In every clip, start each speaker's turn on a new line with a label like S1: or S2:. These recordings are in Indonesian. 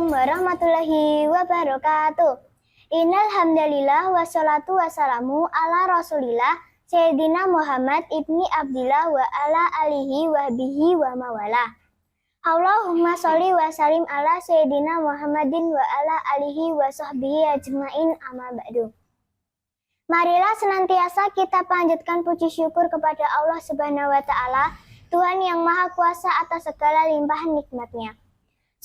S1: Assalamualaikum warahmatullahi wabarakatuh. Innal hamdalillah wassalatu wassalamu ala Rasulillah Sayyidina Muhammad ibni Abdillah wa ala alihi wa bihi wa mawala. Allahumma sholli wa sallim ala Sayyidina Muhammadin wa ala alihi wa sahbihi ajmain amma ba'du. Marilah senantiasa kita panjatkan puji syukur kepada Allah Subhanahu wa Ta'ala, Tuhan yang Maha Kuasa atas segala limpahan nikmat-Nya.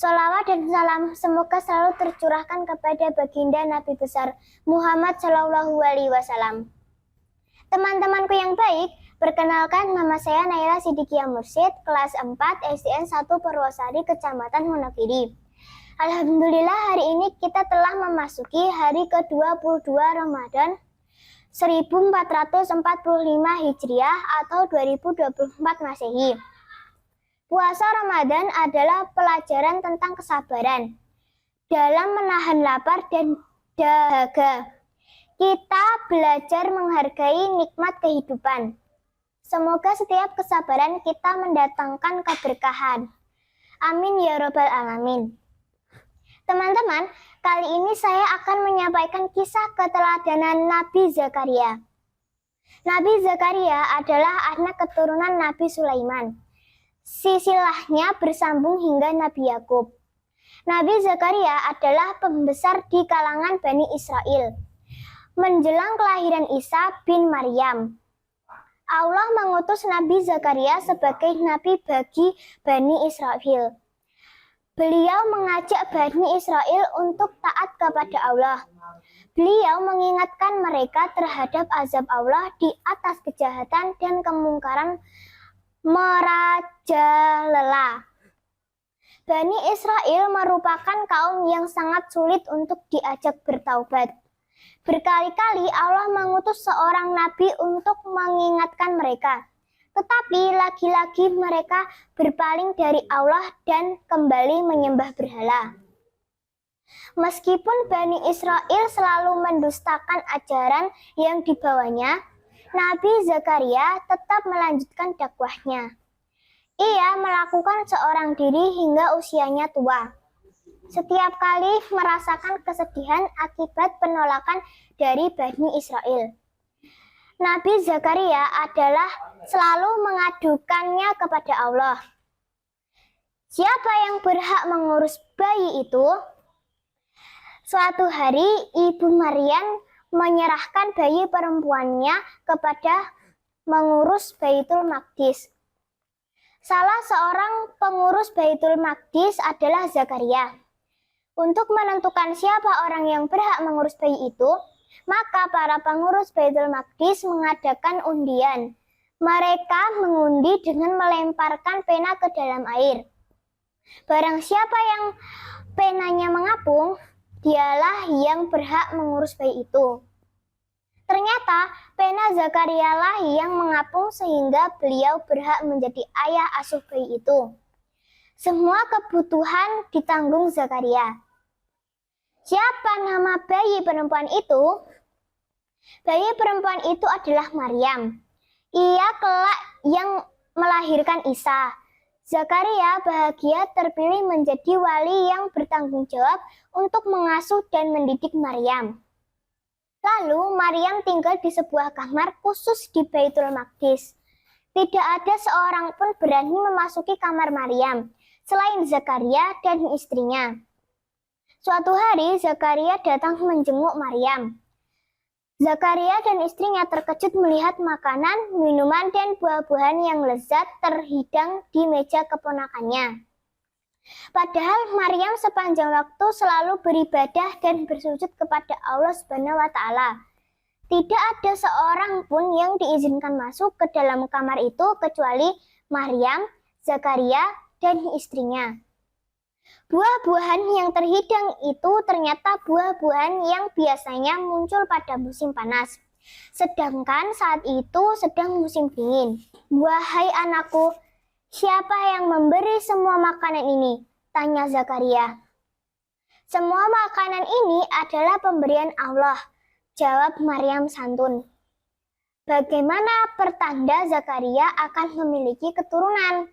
S1: Sholawat dan salam semoga selalu tercurahkan kepada baginda Nabi besar Muhammad Shallallahu Alaihi Wasallam. Teman-temanku yang baik, perkenalkan nama saya Naila Sidikia Mursyid, kelas 4 SDN 1 Purwosari, Kecamatan Wonogiri. Alhamdulillah hari ini kita telah memasuki hari ke-22 Ramadan 1445 Hijriah atau 2024 Masehi. Puasa Ramadan adalah pelajaran tentang kesabaran dalam menahan lapar dan dahaga. Kita belajar menghargai nikmat kehidupan. Semoga setiap kesabaran kita mendatangkan keberkahan. Amin ya Rabbal Alamin. Teman-teman, kali ini saya akan menyampaikan kisah keteladanan Nabi Zakaria. Nabi Zakaria adalah anak keturunan Nabi Sulaiman. Silsilahnya bersambung hingga Nabi Yakub. Nabi Zakaria adalah pembesar di kalangan Bani Israel. Menjelang kelahiran Isa bin Maryam, Allah mengutus Nabi Zakaria sebagai nabi bagi Bani Israel. Beliau mengajak Bani Israel untuk taat kepada Allah. Beliau mengingatkan mereka terhadap azab Allah di atas kejahatan dan kemungkaran merajalela. Bani Israel merupakan kaum yang sangat sulit untuk diajak bertaubat. Berkali-kali Allah mengutus seorang nabi untuk mengingatkan mereka, tetapi lagi-lagi mereka berpaling dari Allah dan kembali menyembah berhala. Meskipun Bani Israel selalu mendustakan ajaran yang dibawanya, Nabi Zakaria tetap melanjutkan dakwahnya. Ia melakukan seorang diri hingga usianya tua. Setiap kali merasakan kesedihan akibat penolakan dari Bani Israel, Nabi Zakaria adalah selalu mengadukannya kepada Allah. Siapa yang berhak mengurus bayi itu? Suatu hari, Ibu Maryam menyerahkan bayi perempuannya kepada mengurus Baitul Maqdis. Salah seorang pengurus Baitul Maqdis adalah Zakaria. Untuk menentukan siapa orang yang berhak mengurus bayi itu, maka para pengurus Baitul Maqdis mengadakan undian. Mereka mengundi dengan melemparkan pena ke dalam air. Barang siapa yang penanya mengapung, dialah yang berhak mengurus bayi itu. Ternyata pena Zakaria lah yang mengapung sehingga beliau berhak menjadi ayah asuh bayi itu. Semua kebutuhan ditanggung Zakaria. Siapa nama bayi perempuan itu? Bayi perempuan itu adalah Maryam. Ia kelak yang melahirkan Isa. Zakaria bahagia terpilih menjadi wali yang bertanggung jawab untuk mengasuh dan mendidik Maryam. Lalu Maryam tinggal di sebuah kamar khusus di Baitul Maqdis. Tidak ada seorang pun berani memasuki kamar Maryam selain Zakaria dan istrinya. Suatu hari Zakaria datang menjenguk Maryam. Zakaria dan istrinya terkejut melihat makanan, minuman, dan buah-buahan yang lezat terhidang di meja keponakannya. Padahal Maryam sepanjang waktu selalu beribadah dan bersujud kepada Allah Subhanahu wa Ta'ala. Tidak ada seorang pun yang diizinkan masuk ke dalam kamar itu kecuali Maryam, Zakaria, dan istrinya. Buah-buahan yang terhidang itu ternyata buah-buahan yang biasanya muncul pada musim panas. Sedangkan saat itu sedang musim dingin. Wahai anakku, siapa yang memberi semua makanan ini? Tanya Zakaria. Semua makanan ini adalah pemberian Allah, jawab Maryam santun. Bagaimana pertanda Zakaria akan memiliki keturunan?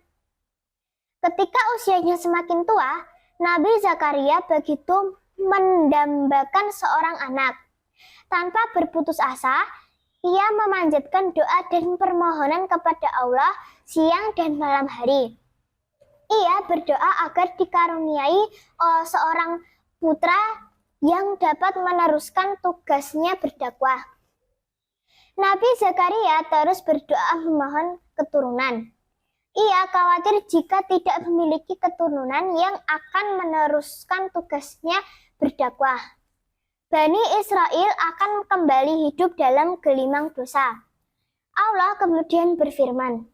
S1: Ketika usianya semakin tua, Nabi Zakaria begitu mendambakan seorang anak. Tanpa berputus asa, ia memanjatkan doa dan permohonan kepada Allah siang dan malam hari. Ia berdoa agar dikaruniai seorang putra yang dapat meneruskan tugasnya berdakwah. Nabi Zakaria terus berdoa memohon keturunan. Ia khawatir jika tidak memiliki keturunan yang akan meneruskan tugasnya berdakwah, Bani Israel akan kembali hidup dalam gelimang dosa. Allah kemudian berfirman,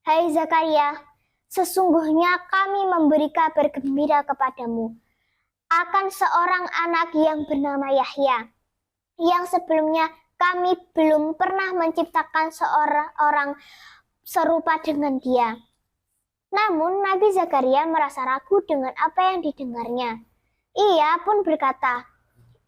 S1: "Hai Zakaria, sesungguhnya kami memberi kabar gembira kepadamu akan seorang anak yang bernama Yahya, yang sebelumnya kami belum pernah menciptakan seorang serupa dengan dia." Namun Nabi Zakaria merasa ragu dengan apa yang didengarnya. Ia pun berkata,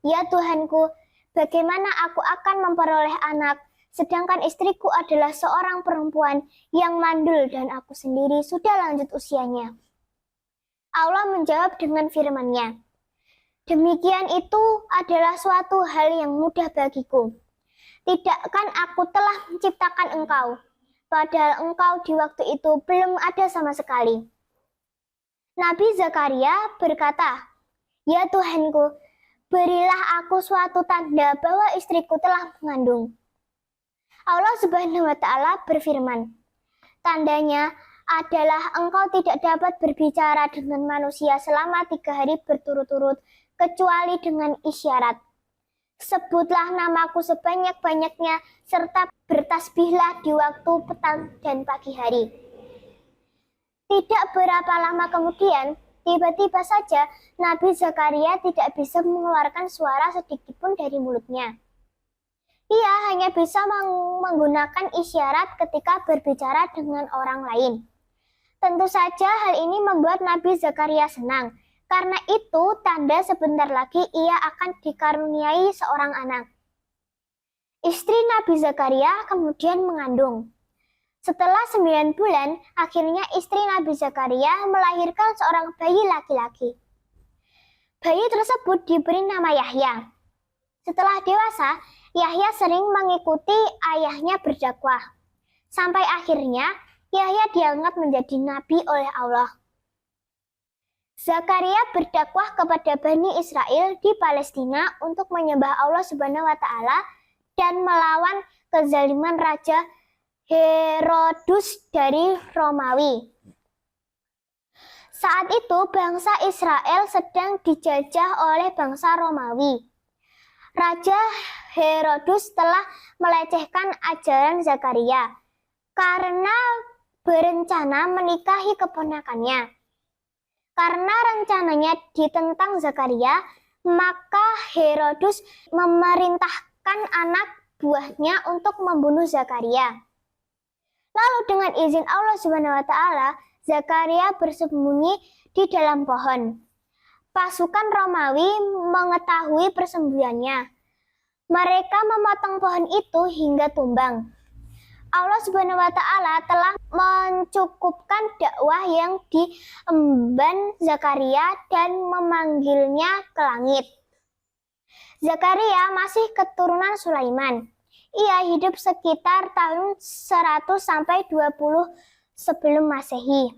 S1: "Ya Tuhanku, bagaimana aku akan memperoleh anak, sedangkan istriku adalah seorang perempuan yang mandul dan aku sendiri sudah lanjut usianya." Allah menjawab dengan firman-Nya, "Demikian itu adalah suatu hal yang mudah bagiku. Tidakkan aku telah menciptakan engkau, padahal engkau di waktu itu belum ada sama sekali." Nabi Zakaria berkata, "Ya Tuhanku, berilah aku suatu tanda bahwa istriku telah mengandung." Allah Subhanahu wa Ta'ala berfirman, "Tandanya adalah engkau tidak dapat berbicara dengan manusia selama 3 hari berturut-turut, kecuali dengan isyarat. Sebutlah namaku sebanyak-banyaknya, serta bertasbihlah di waktu petang dan pagi hari." Tidak berapa lama kemudian, tiba-tiba saja Nabi Zakaria tidak bisa mengeluarkan suara sedikit pun dari mulutnya. Ia hanya bisa menggunakan isyarat ketika berbicara dengan orang lain. Tentu saja hal ini membuat Nabi Zakaria senang. Karena itu tanda sebentar lagi ia akan dikaruniai seorang anak. Istri Nabi Zakaria kemudian mengandung. Setelah 9 bulan, akhirnya istri Nabi Zakaria melahirkan seorang bayi laki-laki. Bayi tersebut diberi nama Yahya. Setelah dewasa, Yahya sering mengikuti ayahnya berdakwah. Sampai akhirnya, Yahya diangkat menjadi nabi oleh Allah. Zakaria berdakwah kepada Bani Israel di Palestina untuk menyembah Allah Subhanahu wa Ta'ala dan melawan kezaliman Raja Herodus dari Romawi. Saat itu bangsa Israel sedang dijajah oleh bangsa Romawi. Raja Herodus telah melecehkan ajaran Zakaria karena berencana menikahi keponakannya. Karena rencananya ditentang Zakaria, maka Herodus memerintahkan anak buahnya untuk membunuh Zakaria. Lalu dengan izin Allah Subhanahu wa Ta'ala, Zakaria bersembunyi di dalam pohon. Pasukan Romawi mengetahui persembunyiannya. Mereka memotong pohon itu hingga tumbang. Allah Subhanahu wa Ta'ala telah mencukupkan dakwah yang diemban Zakaria dan memanggilnya ke langit. Zakaria masih keturunan Sulaiman. Ia hidup sekitar tahun 100 sampai 20 sebelum Masehi.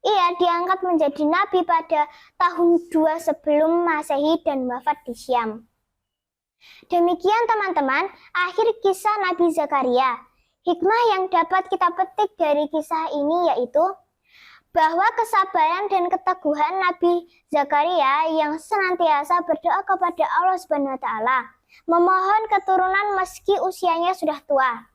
S1: Ia diangkat menjadi nabi pada tahun 2 sebelum Masehi dan wafat di Syam. Demikian teman-teman, akhir kisah Nabi Zakaria. Hikmah yang dapat kita petik dari kisah ini yaitu bahwa kesabaran dan keteguhan Nabi Zakaria yang senantiasa berdoa kepada Allah Subhanahu wa Ta'ala, memohon keturunan meski usianya sudah tua.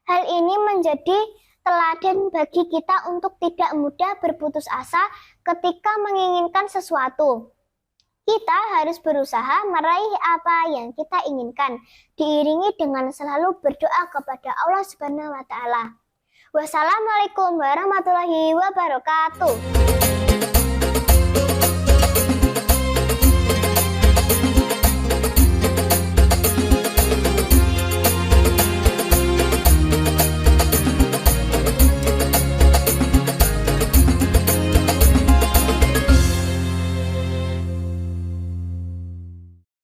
S1: Hal ini menjadi teladan bagi kita untuk tidak mudah berputus asa ketika menginginkan sesuatu. Kita harus berusaha meraih apa yang kita inginkan, diiringi dengan selalu berdoa kepada Allah Subhanahu wa Ta'ala. Wassalamualaikum warahmatullahi wabarakatuh.